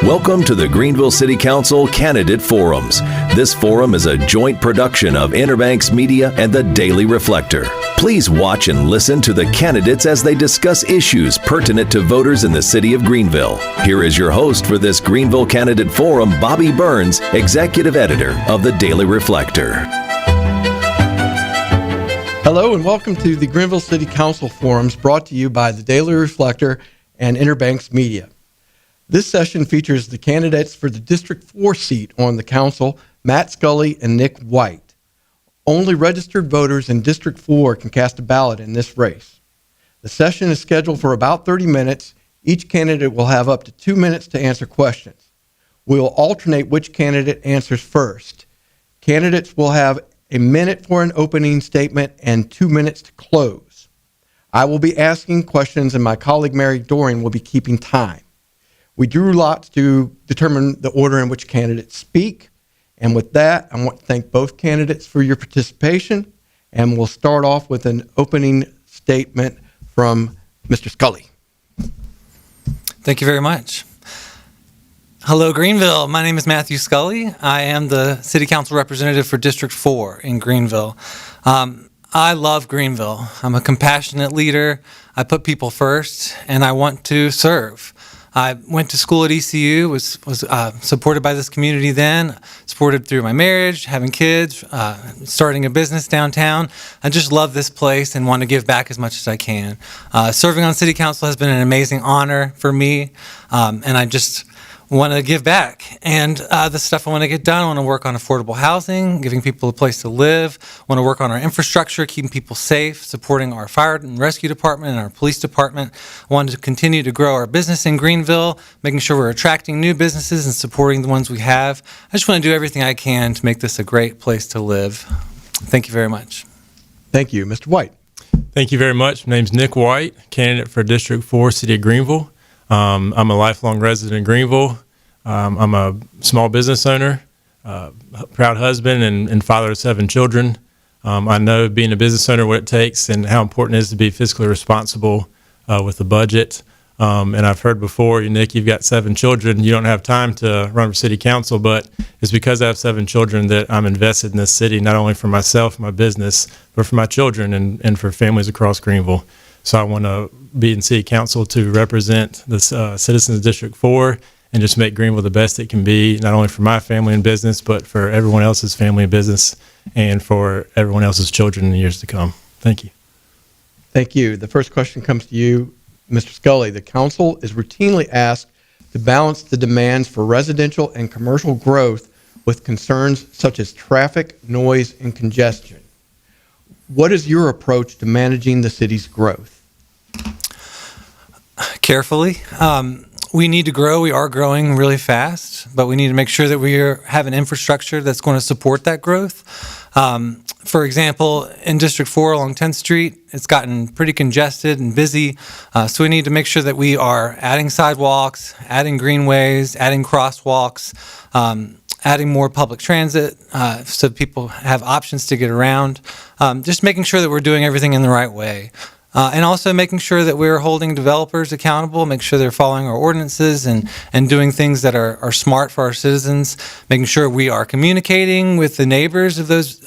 Welcome to the Greenville City Council Candidate Forums. This forum is a joint production of Interbanks Media and the Daily Reflector. Please watch and listen to the candidates as they discuss issues pertinent to voters in the city of Greenville. Here is your host for this Greenville Candidate Forum, Bobby Burns, Executive Editor of the Daily Reflector. Hello and welcome to the Greenville City Council Forums brought to you by the Daily Reflector and Interbanks Media. This session features the candidates for the District 4 seat on the council, Matt Scully and Nick White. Only registered voters in District 4 can cast a ballot in this race. The session is scheduled for about 30 minutes. Each candidate will have up to 2 minutes to answer questions. We will alternate which candidate answers first. Candidates will have a minute for an opening statement and 2 minutes to close. I will be asking questions and my colleague Mary Dorian will be keeping time. We drew lots to determine the order in which candidates speak. And with that, I want to thank both candidates for your participation. And we'll start off with an opening statement from Mr. Scully. Thank you very much. Hello, Greenville. My name is Matthew Scully. I am the City Council representative for District 4 in Greenville. I love Greenville. I'm a compassionate leader. I put people first, and I want to serve. I went to school at ECU, was supported by this community then, supported through my marriage, having kids, starting a business downtown. I just love this place and want to give back as much as I can. Serving on City Council has been an amazing honor for me, and I just want to give back. And the stuff I want to get done, I want to work on affordable housing, giving people a place to live, I want to work on our infrastructure, keeping people safe, supporting our fire and rescue department and our police department. I want to continue to grow our business in Greenville, making sure we're attracting new businesses and supporting the ones we have. I just want to do everything I can to make this a great place to live. Thank you very much. Thank you. Mr. White. Thank you very much. My name's Nick White, candidate for District 4, City of Greenville. I'm a lifelong resident in Greenville. I'm a small business owner, proud husband, and father of 7 children. I know being a business owner what it takes and how important it is to be fiscally responsible with the budget. And I've heard before, Nick, you've got 7 children. You don't have time to run for city council, but it's because I have 7 children that I'm invested in this city, not only for myself, my business, but for my children and for families across Greenville. So I want to be in city council to represent the citizens of District 4 and just make Greenville the best it can be, not only for my family and business, but for everyone else's family and business and for everyone else's children in the years to come. Thank you. Thank you. The first question comes to you, Mr. Scully. The council is routinely asked to balance the demands for residential and commercial growth with concerns such as traffic, noise, and congestion. What is your approach to managing the city's growth? Carefully. We need to grow. We are growing really fast, but we need to make sure that we have an infrastructure that's going to support that growth. For example, in District 4 along 10th Street, it's gotten pretty congested and busy. So we need to make sure that we are adding sidewalks, adding greenways, adding crosswalks, adding more public transit so people have options to get around. Just making sure that we're doing everything in the right way. And also making sure that we're holding developers accountable, make sure they're following our ordinances and doing things that are smart for our citizens, making sure we are communicating with the neighbors of those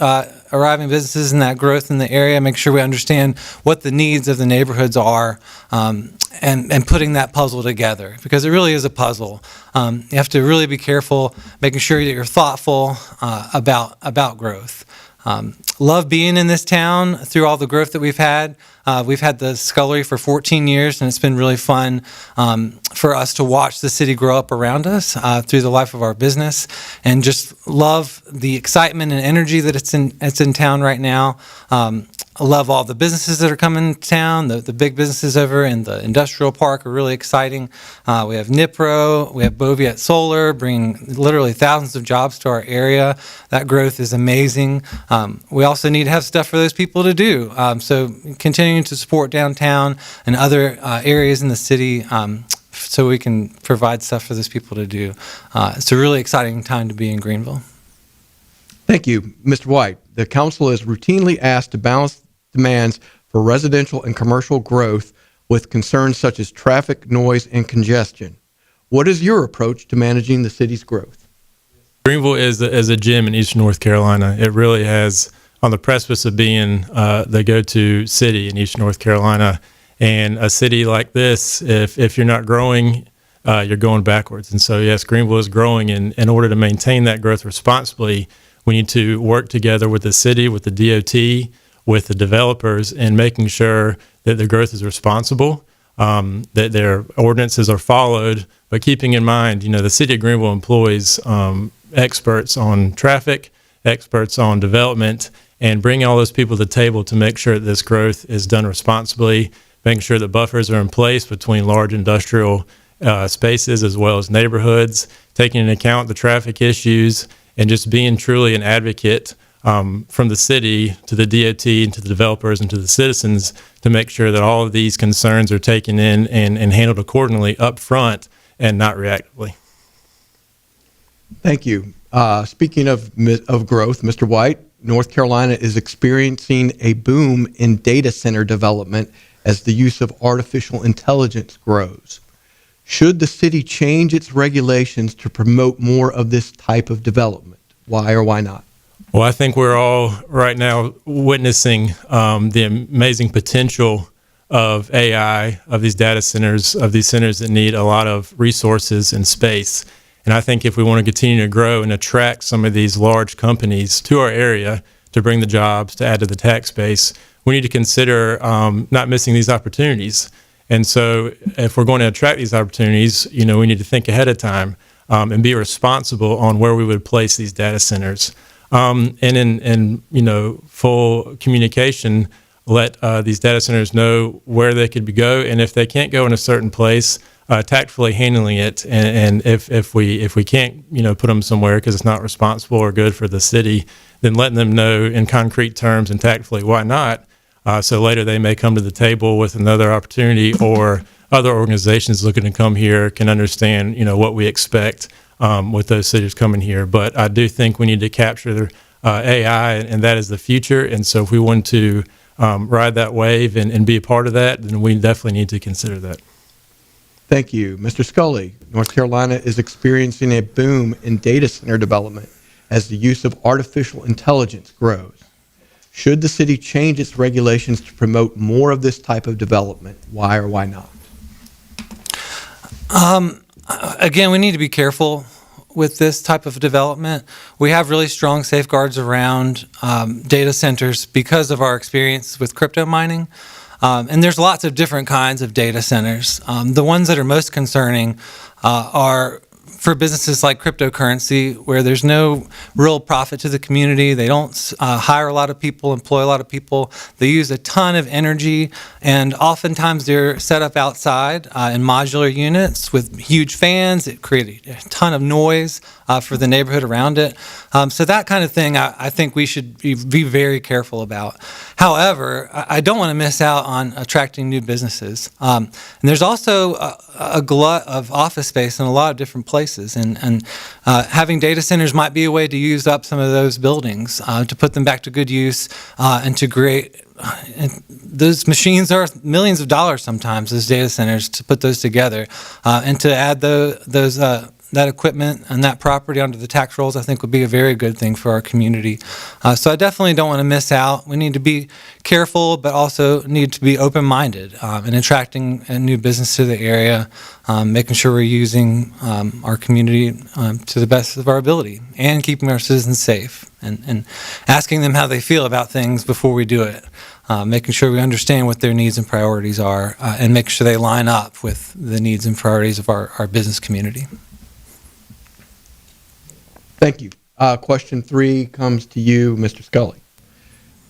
arriving businesses and that growth in the area, make sure we understand what the needs of the neighborhoods are, and putting that puzzle together, because it really is a puzzle. You have to really be careful, making sure that you're thoughtful about growth. Love being in this town through all the growth that we've had. We've had the Scullery for 14 years, and it's been really fun for us to watch the city grow up around us through the life of our business, and just love the excitement and energy that it's in town right now. I love all the businesses that are coming to town. The big businesses over in the industrial park are really exciting. We have Nipro, we have Boviet Solar, bringing literally thousands of jobs to our area. That growth is amazing. We also need to have stuff for those people to do. So continuing to support downtown and other areas in the city so we can provide stuff for those people to do. It's a really exciting time to be in Greenville. Thank you, Mr. White. The council is routinely asked to balance demands for residential and commercial growth with concerns such as traffic, noise, and congestion. What is your approach to managing the city's growth? Greenville is a gem in Eastern North Carolina. It really has on the precipice of being the go-to city in Eastern North Carolina. And a city like this, if you're not growing, you're going backwards. And so, yes, Greenville is growing. And in order to maintain that growth responsibly, we need to work together with the city, with the DOT, with the developers, and making sure that the growth is responsible, that their ordinances are followed, but keeping in mind, the city of Greenville employs experts on traffic, experts on development, and bringing all those people to the table to make sure that this growth is done responsibly, making sure that buffers are in place between large industrial spaces as well as neighborhoods, taking into account the traffic issues, and just being truly an advocate from the city to the DOT and to the developers and to the citizens to make sure that all of these concerns are taken in and handled accordingly up front and not reactively. Thank you. Speaking of growth, Mr. White, North Carolina is experiencing a boom in data center development as the use of artificial intelligence grows. Should the city change its regulations to promote more of this type of development? Why or why not? Well, I think we're all right now witnessing the amazing potential of AI, of these data centers, of these centers that need a lot of resources and space. And I think if we want to continue to grow and attract some of these large companies to our area to bring the jobs, to add to the tax base, we need to consider not missing these opportunities. And so if we're going to attract these opportunities, we need to think ahead of time and be responsible on where we would place these data centers. And in full communication, let these data centers know where they could go, and if they can't go in a certain place, tactfully handling it. And if we can't put them somewhere because it's not responsible or good for the city, then letting them know in concrete terms and tactfully why not. So later they may come to the table with another opportunity, or other organizations looking to come here can understand what we expect with those cities coming here. But I do think we need to capture AI, and that is the future. And so if we want to ride that wave and be a part of that, then we definitely need to consider that. Thank you. Mr. Scully, North Carolina is experiencing a boom in data center development as the use of artificial intelligence grows. Should the city change its regulations to promote more of this type of development? Why or why not? Again, we need to be careful with this type of development. We have really strong safeguards around data centers because of our experience with crypto mining. And there's lots of different kinds of data centers. The ones that are most concerning are for businesses like cryptocurrency, where there's no real profit to the community. They don't hire a lot of people, employ a lot of people. They use a ton of energy, and oftentimes they're set up outside in modular units with huge fans that create a ton of noise for the neighborhood around it. So that kind of thing I think we should be very careful about. However, I don't want to miss out on attracting new businesses. And there's also a glut of office space in a lot of different places. And having data centers might be a way to use up some of those buildings, to put them back to good use, and to create. And those machines are millions of dollars sometimes, those data centers, to put those together, and to add that equipment and that property onto the tax rolls, I think would be a very good thing for our community. So I definitely don't want to miss out. We need to be careful, but also need to be open-minded in attracting a new business to the area, making sure we're using our community to the best of our ability, and keeping our citizens safe, and asking them how they feel about things before we do it. Making sure we understand what their needs and priorities are, and make sure they line up with the needs and priorities of our business community. Thank you. Question 3 comes to you, Mr. Scully.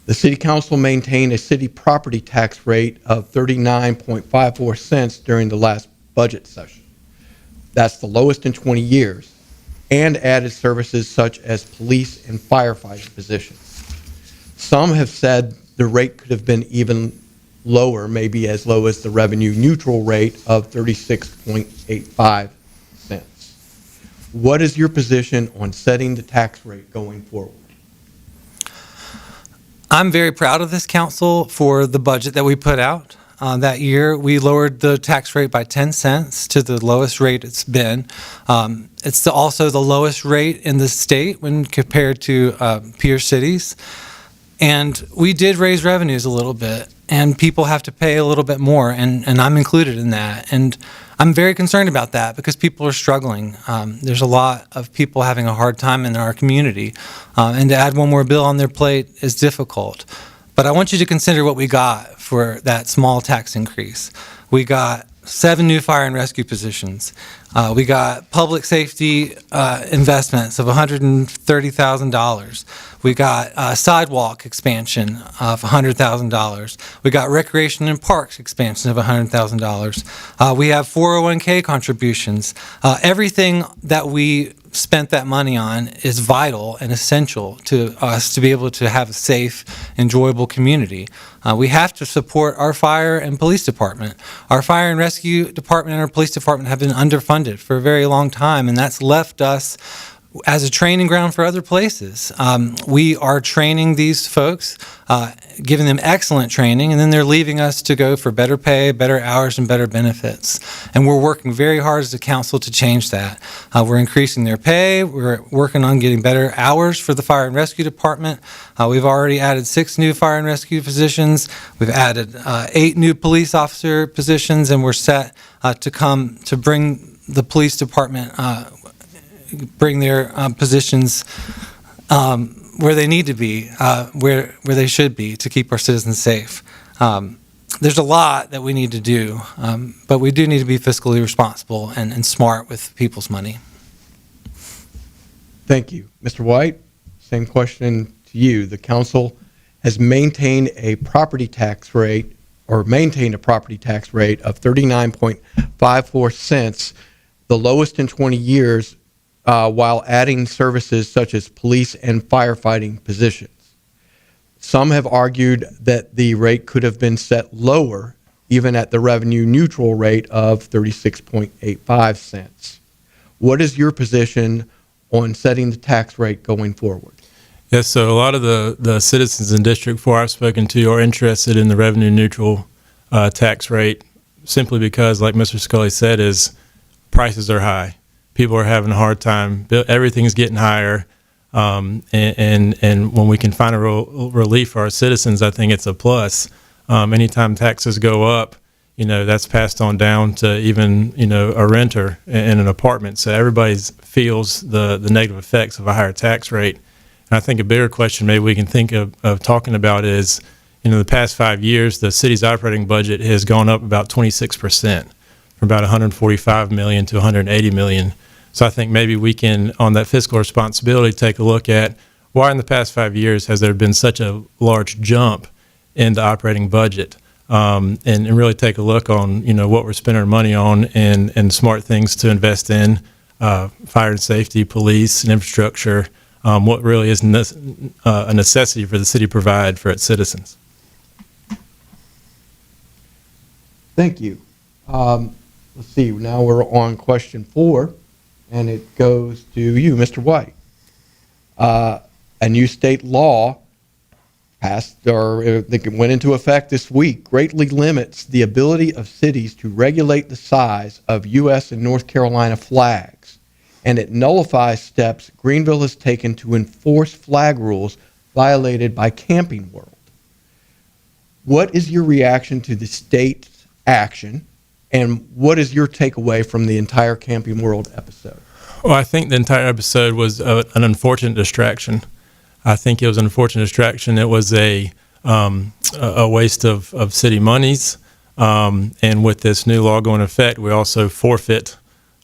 The City Council maintained a city property tax rate of 39.54 cents during the last budget session. That's the lowest in 20 years, and added services such as police and firefighting positions. Some have said the rate could have been even lower, maybe as low as the revenue neutral rate of 36.85 cents. What is your position on setting the tax rate going forward? I'm very proud of this council for the budget that we put out. that year, we lowered the tax rate by 10 cents to the lowest rate it's been. It's also the lowest rate in the state when compared to peer cities. And we did raise revenues a little bit, and people have to pay a little bit more, and I'm included in that. And I'm very concerned about that because people are struggling. There's a lot of people having a hard time in our community, and to add one more bill on their plate is difficult. But I want you to consider what we got for that small tax increase. We got 7 new fire and rescue positions. We got public safety investments of $130,000. We got sidewalk expansion of $100,000. We got recreation and parks expansion of $100,000. We have 401k contributions. Everything that we spent that money on is vital and essential to us to be able to have a safe, enjoyable community. We have to support our fire and police department. Our fire and rescue department and our police department have been underfunded for a very long time, and that's left us as a training ground for other places. We are training these folks, giving them excellent training, and then they're leaving us to go for better pay, better hours, and better benefits. And we're working very hard as a council to change that. We're increasing their pay. We're working on getting better hours for the fire and rescue department. We've already added 6 new fire and rescue positions. We've added 8 new police officer positions, and we're set to bring the police department bring their positions where they need to be, where they should be to keep our citizens safe. There's a lot that we need to do, but we do need to be fiscally responsible and smart with people's money. Thank you. Mr. White, same question to you. The council has maintained a property tax rate of 39.54 cents, the lowest in 20 years, while adding services such as police and firefighting positions. Some have argued that the rate could have been set lower, even at the revenue neutral rate of 36.85 cents. What is your position on setting the tax rate going forward? Yes, so a lot of the citizens in District 4 I've spoken to are interested in the revenue neutral tax rate simply because, like Mr. Scully said, is prices are high. People are having a hard time. Everything's getting higher. And when we can find a relief for our citizens, I think it's a plus. Anytime taxes go up, that's passed on down to even, a renter in an apartment. So everybody feels the negative effects of a higher tax rate. And I think a bigger question maybe we can think of talking about is, the past 5 years, the city's operating budget has gone up about 26%, from about $145 million to $180 million. So I think maybe we can, on that fiscal responsibility, take a look at why in the past 5 years has there been such a large jump in the operating budget, and really take a look on, what we're spending our money on and smart things to invest in, fire and safety, police, and infrastructure, what really is a necessity for the city to provide for its citizens. Thank you. Let's see, now we're on question 4. And it goes to you, Mr. White. A new state law passed, or it went into effect this week, greatly limits the ability of cities to regulate the size of U.S. and North Carolina flags, and it nullifies steps Greenville has taken to enforce flag rules violated by Camping World. What is your reaction to the state's action? And what is your takeaway from the entire Camping World episode? Well, I think the entire episode was an unfortunate distraction. I think it was an unfortunate distraction. It was a waste of city monies. And with this new law going into effect, we also forfeit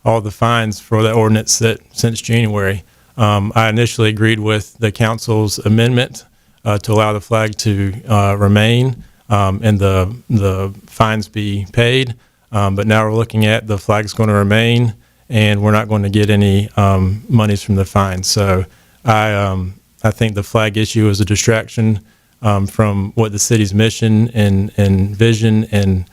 all the fines for that ordinance since January. I initially agreed with the council's amendment to allow the flag to remain and the fines be paid. But now we're looking at the flag's going to remain, and we're not going to get any monies from the fines. So I think the flag issue is a distraction from what the city's mission and vision and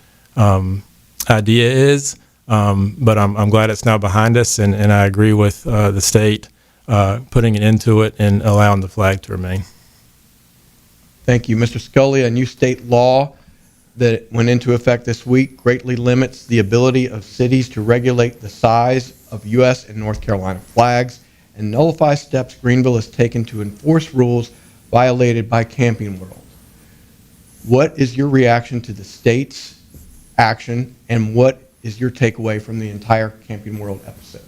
idea is. But I'm glad it's now behind us, and I agree with the state putting an end to it and allowing the flag to remain. Thank you. Mr. Scully, a new state law that went into effect this week greatly limits the ability of cities to regulate the size of U.S. and North Carolina flags and nullifies steps Greenville has taken to enforce rules violated by Camping World. What is your reaction to the state's action, and what is your takeaway from the entire Camping World episode?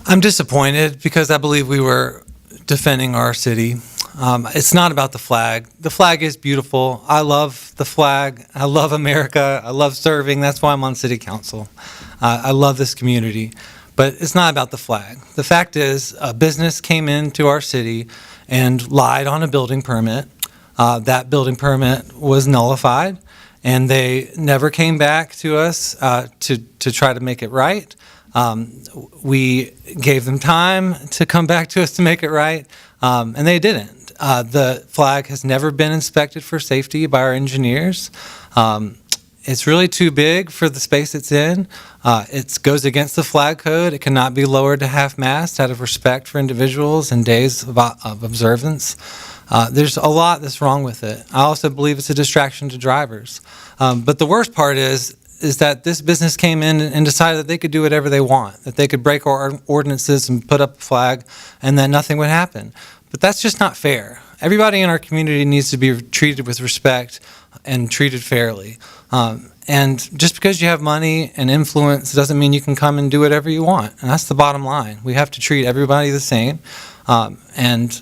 I'm disappointed because I believe we were defending our city. It's not about the flag. The flag is beautiful. I love the flag. I love America. I love serving. That's why I'm on city council. I love this community. But it's not about the flag. The fact is, a business came into our city and lied on a building permit. That building permit was nullified, and they never came back to us to try to make it right. We gave them time to come back to us to make it right, and they didn't. The flag has never been inspected for safety by our engineers. It's really too big for the space it's in. It goes against the flag code. It cannot be lowered to half-mast out of respect for individuals and days of observance. There's a lot that's wrong with it. I also believe it's a distraction to drivers. But the worst part is that this business came in and decided that they could do whatever they want, that they could break our ordinances and put up a flag and that nothing would happen. But that's just not fair. Everybody in our community needs to be treated with respect and treated fairly. And just because you have money and influence doesn't mean you can come and do whatever you want. And that's the bottom line. We have to treat everybody the same. And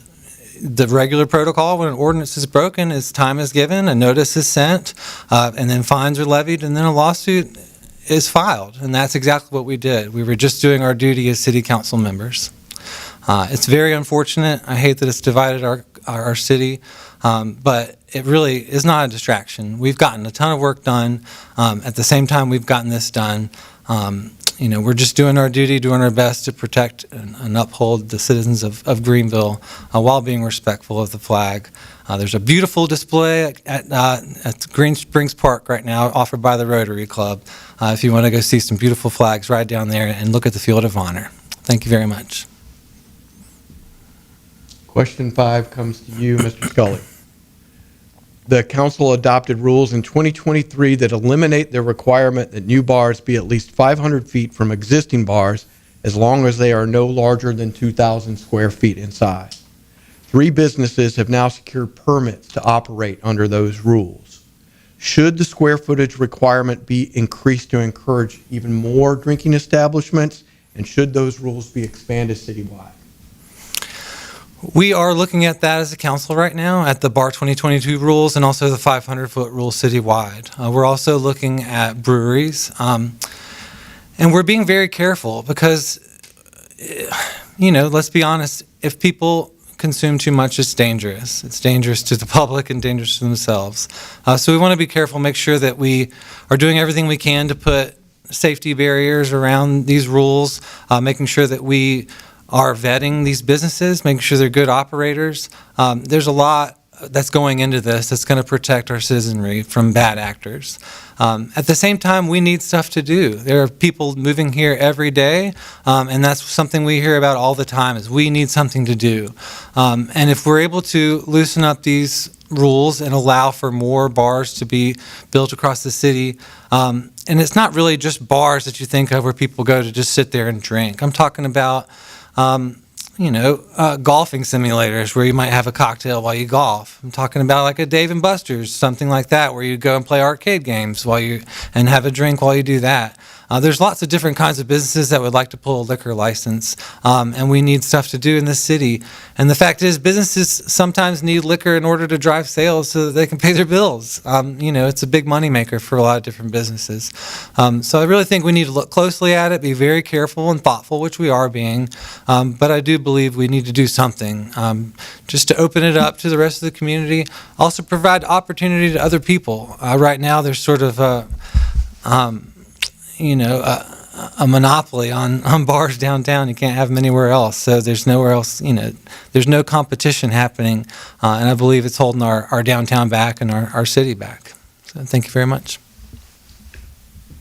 the regular protocol when an ordinance is broken is time is given, a notice is sent, and then fines are levied, and then a lawsuit is filed. And that's exactly what we did. We were just doing our duty as city council members. It's very unfortunate. I hate that it's divided our city, but it really is not a distraction. We've gotten a ton of work done. At the same time, we've gotten this done. We're just doing our duty, doing our best to protect and uphold the citizens of Greenville while being respectful of the flag. There's a beautiful display at Green Springs Park right now offered by the Rotary Club. If you want to go see some beautiful flags, ride down there and look at the Field of Honor. Thank you very much. Question 5 comes to you, Mr. Scully. The council adopted rules in 2023 that eliminate the requirement that new bars be at least 500 feet from existing bars as long as they are no larger than 2,000 square feet in size. 3 businesses have now secured permits to operate under those rules. Should the square footage requirement be increased to encourage even more drinking establishments, and should those rules be expanded citywide? We are looking at that as a council right now, at the Bar 2022 rules and also the 500-foot rule citywide. We're also looking at breweries, and we're being very careful because, let's be honest, if people consume too much, it's dangerous. It's dangerous to the public and dangerous to themselves. So we want to be careful, make sure that we are doing everything we can to put safety barriers around these rules, making sure that we are vetting these businesses, making sure they're good operators. There's a lot that's going into this that's going to protect our citizenry from bad actors. At the same time, we need stuff to do. There are people moving here every day, and that's something we hear about all the time is we need something to do. And if we're able to loosen up these rules and allow for more bars to be built across the city, and it's not really just bars that you think of where people go to just sit there and drink. I'm talking about golfing simulators where you might have a cocktail while you golf. I'm talking about like a Dave & Buster's, something like that, where you go and play arcade games and have a drink while you do that. There's lots of different kinds of businesses that would like to pull a liquor license, and we need stuff to do in this city. And the fact is, businesses sometimes need liquor in order to drive sales so that they can pay their bills. It's a big moneymaker for a lot of different businesses. So I really think we need to look closely at it, be very careful and thoughtful, which we are being. But I do believe we need to do something just to open it up to the rest of the community. Also provide opportunity to other people. Right now, there's sort of a monopoly on bars downtown. You can't have them anywhere else. So there's nowhere else, there's no competition happening. And I believe it's holding our downtown back and our city back. So thank you very much.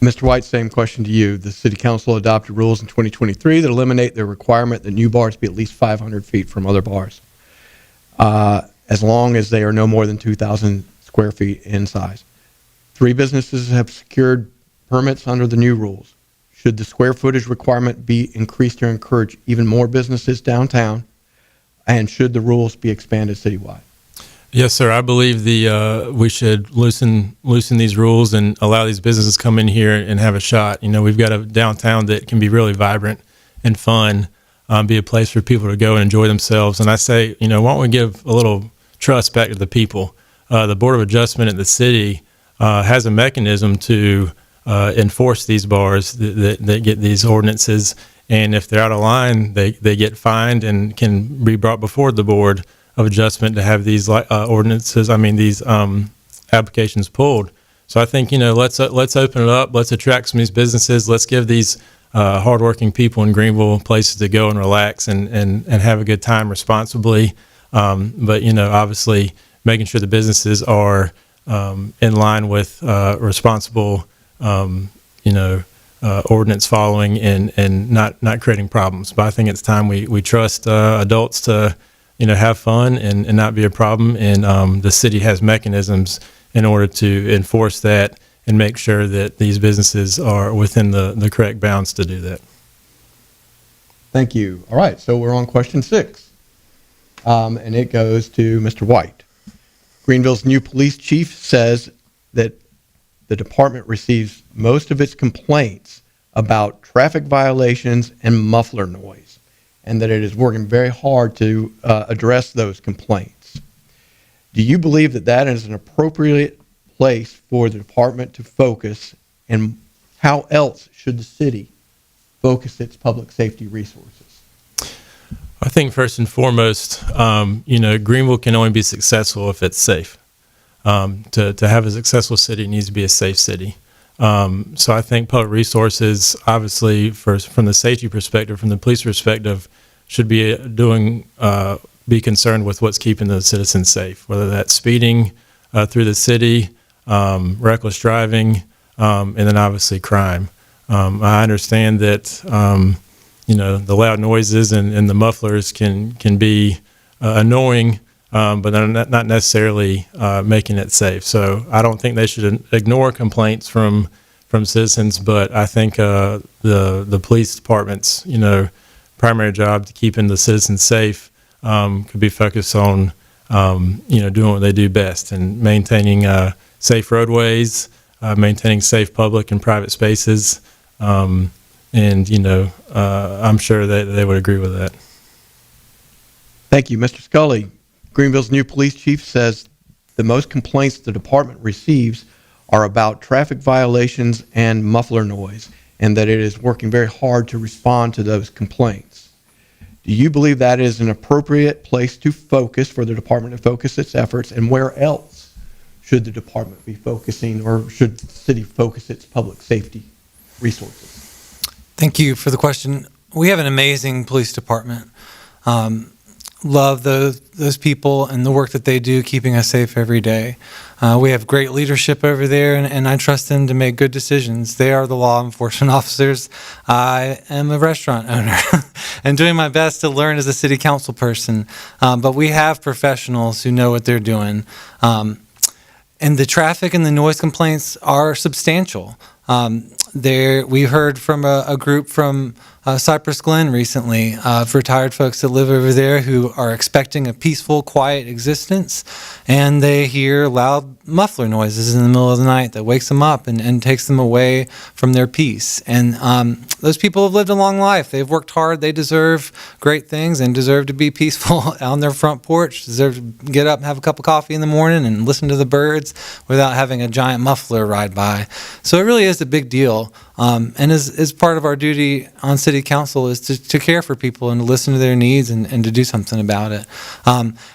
Mr. White, same question to you. The City Council adopted rules in 2023 that eliminate the requirement that new bars be at least 500 feet from other bars, as long as they are no more than 2,000 square feet in size. 3 businesses have secured permits under the new rules. Should the square footage requirement be increased to encourage even more businesses downtown? And should the rules be expanded citywide? Yes, sir. I believe we should loosen these rules and allow these businesses to come in here and have a shot. You know, we've got a downtown that can be really vibrant and fun, be a place for people to go and enjoy themselves. And I say, you know, why don't we give a little trust back to the people? The Board of Adjustment at the city has a mechanism to enforce these bars that get these ordinances, and if they're out of line, they get fined and can be brought before the Board of Adjustment to have these these applications pulled. So I think, you know, let's open it up, let's attract some of these businesses, let's give these hardworking people in Greenville places to go and relax and have a good time responsibly. But, you know, obviously making sure the businesses are in line with responsible ordinance following and not creating problems. But I think it's time we trust adults to, you know, have fun and not be a problem. And the city has mechanisms in order to enforce that and make sure that these businesses are within the correct bounds to do that. Thank you. All right, so we're on question 6. And it goes to Mr. White. Greenville's new police chief says that the department receives most of its complaints about traffic violations and muffler noise, and that it is working very hard to address those complaints. Do you believe that that is an appropriate place for the department to focus, and how else should the city focus its public safety resources? I think first and foremost, Greenville can only be successful if it's safe. To have a successful city, it needs to be a safe city. So I think public resources, obviously, from the safety perspective, from the police perspective, should be be concerned with what's keeping the citizens safe, whether that's speeding through the city, reckless driving, and then obviously crime. I understand that the loud noises and the mufflers can be annoying, but they're not necessarily making it safe. So I don't think they should ignore complaints from citizens, but I think the police department's primary job to keeping the citizens safe could be focused on doing what they do best and maintaining safe roadways, maintaining safe public and private spaces, and I'm sure that they would agree with that. Thank you, Mr. Scully. Greenville's new police chief says the most complaints the department receives are about traffic violations and muffler noise, and that it is working very hard to respond to those complaints. Do you believe that is an appropriate place to focus for the department to focus its efforts, and where else should the department be focusing, or should the city focus its public safety resources? Thank you for the question. We have an amazing police department. Love those people and the work that they do, keeping us safe every day. We have great leadership over there, and I trust them to make good decisions. They are the law enforcement officers. I am a restaurant owner and doing my best to learn as a city council person. But we have professionals who know what they're doing. And the traffic and the noise complaints are substantial. We heard from a group from Cypress Glen recently of retired folks that live over there who are expecting a peaceful, quiet existence, and they hear loud muffler noises in the middle of the night that wakes them up and takes them away from their peace. And those people have lived a long life. They've worked hard. They deserve great things and deserve to be peaceful on their front porch, deserve to get up and have a cup of coffee in the morning and listen to the birds without having a giant muffler ride by. So it really is a big deal. And as part of our duty on city council is to care for people and to listen to their needs and to do something about it.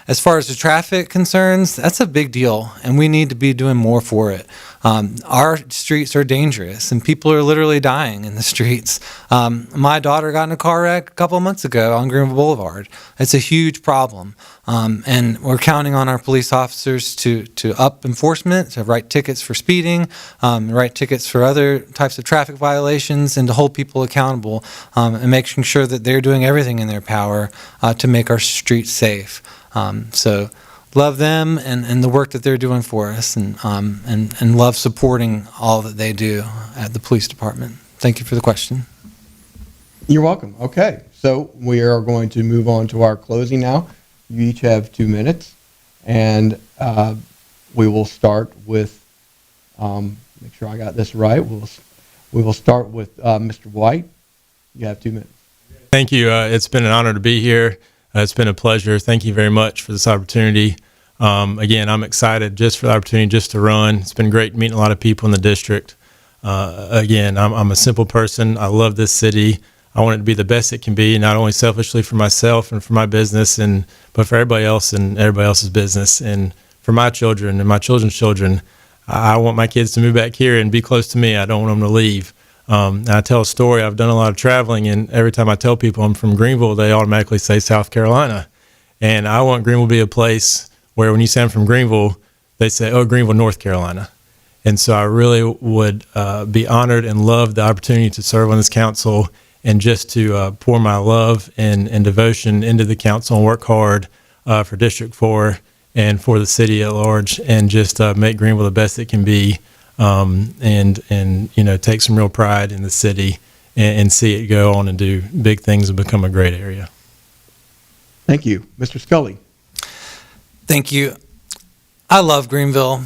As far as the traffic concerns, that's a big deal, and we need to be doing more for it. Our streets are dangerous, and people are literally dying in the streets. My daughter got in a car wreck a couple of months ago on Greenville Boulevard. It's a huge problem, and we're counting on our police officers to up enforcement, to write tickets for speeding, write tickets for other types of traffic violations, and to hold people accountable, and making sure that they're doing everything in their power to make our streets safe. So love them and the work that they're doing for us, and love supporting all that they do at the police department. Thank you for the question. You're welcome. Okay, so we are going to move on to our closing now. You each have 2 minutes, and we will start with, make sure I got this right, we will start with Mr. White. You have 2 minutes. Thank you. It's been an honor to be here. It's been a pleasure. Thank you very much for this opportunity. Again, I'm excited just for the opportunity just to run. It's been great meeting a lot of people in the district. Again, I'm a simple person. I love this city. I want it to be the best it can be, not only selfishly for myself and for my business, but for everybody else and everybody else's business, and for my children and my children's children. I want my kids to move back here and be close to me. I don't want them to leave. And I tell a story. I've done a lot of traveling, and every time I tell people I'm from Greenville, they automatically say South Carolina. And I want Greenville to be a place where when you say I'm from Greenville, they say, oh, Greenville, North Carolina. And so I really would be honored and love the opportunity to serve on this council, and just to pour my love and devotion into the council and work hard for District 4 and for the city at large, and just make Greenville the best it can be, and take some real pride in the city and see it go on and do big things and become a great area. Thank you. Mr. Scully. Thank you. I love Greenville.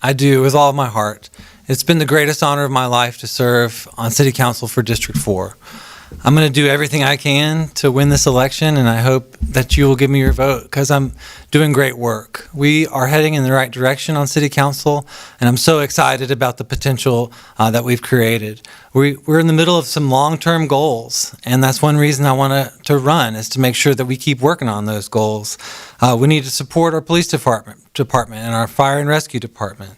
I do with all of my heart. It's been the greatest honor of my life to serve on City Council for District 4. I'm going to do everything I can to win this election, and I hope that you will give me your vote, because I'm doing great work. We are heading in the right direction on City Council, and I'm so excited about the potential that we've created. We're in the middle of some long-term goals, and that's one reason I want to run, is to make sure that we keep working on those goals. We need to support our police department and our fire and rescue department.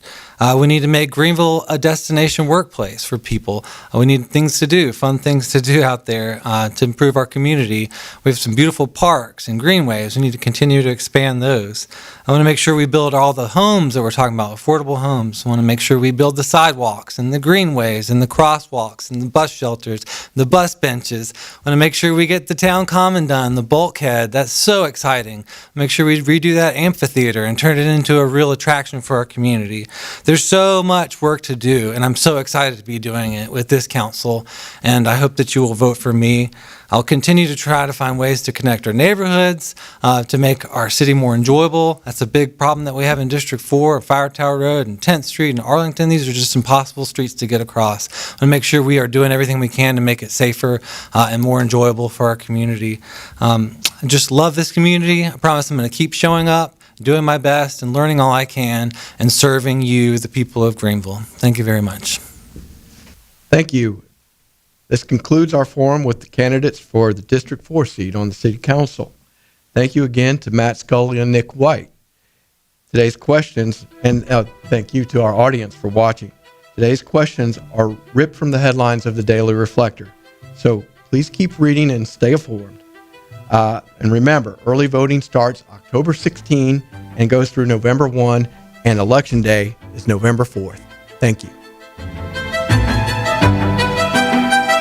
We need to make Greenville a destination workplace for people. We need things to do, fun things to do out there to improve our community. We have some beautiful parks and greenways. We need to continue to expand those. I want to make sure we build all the homes that we're talking about, affordable homes. I want to make sure we build the sidewalks and the greenways and the crosswalks and the bus shelters, the bus benches. I want to make sure we get the town common done, the bulkhead. That's so exciting. Make sure we redo that amphitheater and turn it into a real attraction for our community. There's so much work to do, and I'm so excited to be doing it with this council, and I hope that you will vote for me. I'll continue to try to find ways to connect our neighborhoods, to make our city more enjoyable. That's a big problem that we have in District 4, Fire Tower Road and 10th Street and Arlington. These are just impossible streets to get across. I want to make sure we are doing everything we can to make it safer and more enjoyable for our community. I just love this community. I promise I'm going to keep showing up, doing my best, and learning all I can, and serving you, the people of Greenville. Thank you very much. Thank you. This concludes our forum with the candidates for the District 4 seat on the City Council. Thank you again to Matt Scully and Nick White. Today's questions, and thank you to our audience for watching. Today's questions are ripped from the headlines of the Daily Reflector, so please keep reading and stay informed. And remember, early voting starts October 16 and goes through November 1, and Election Day is November 4th. Thank you.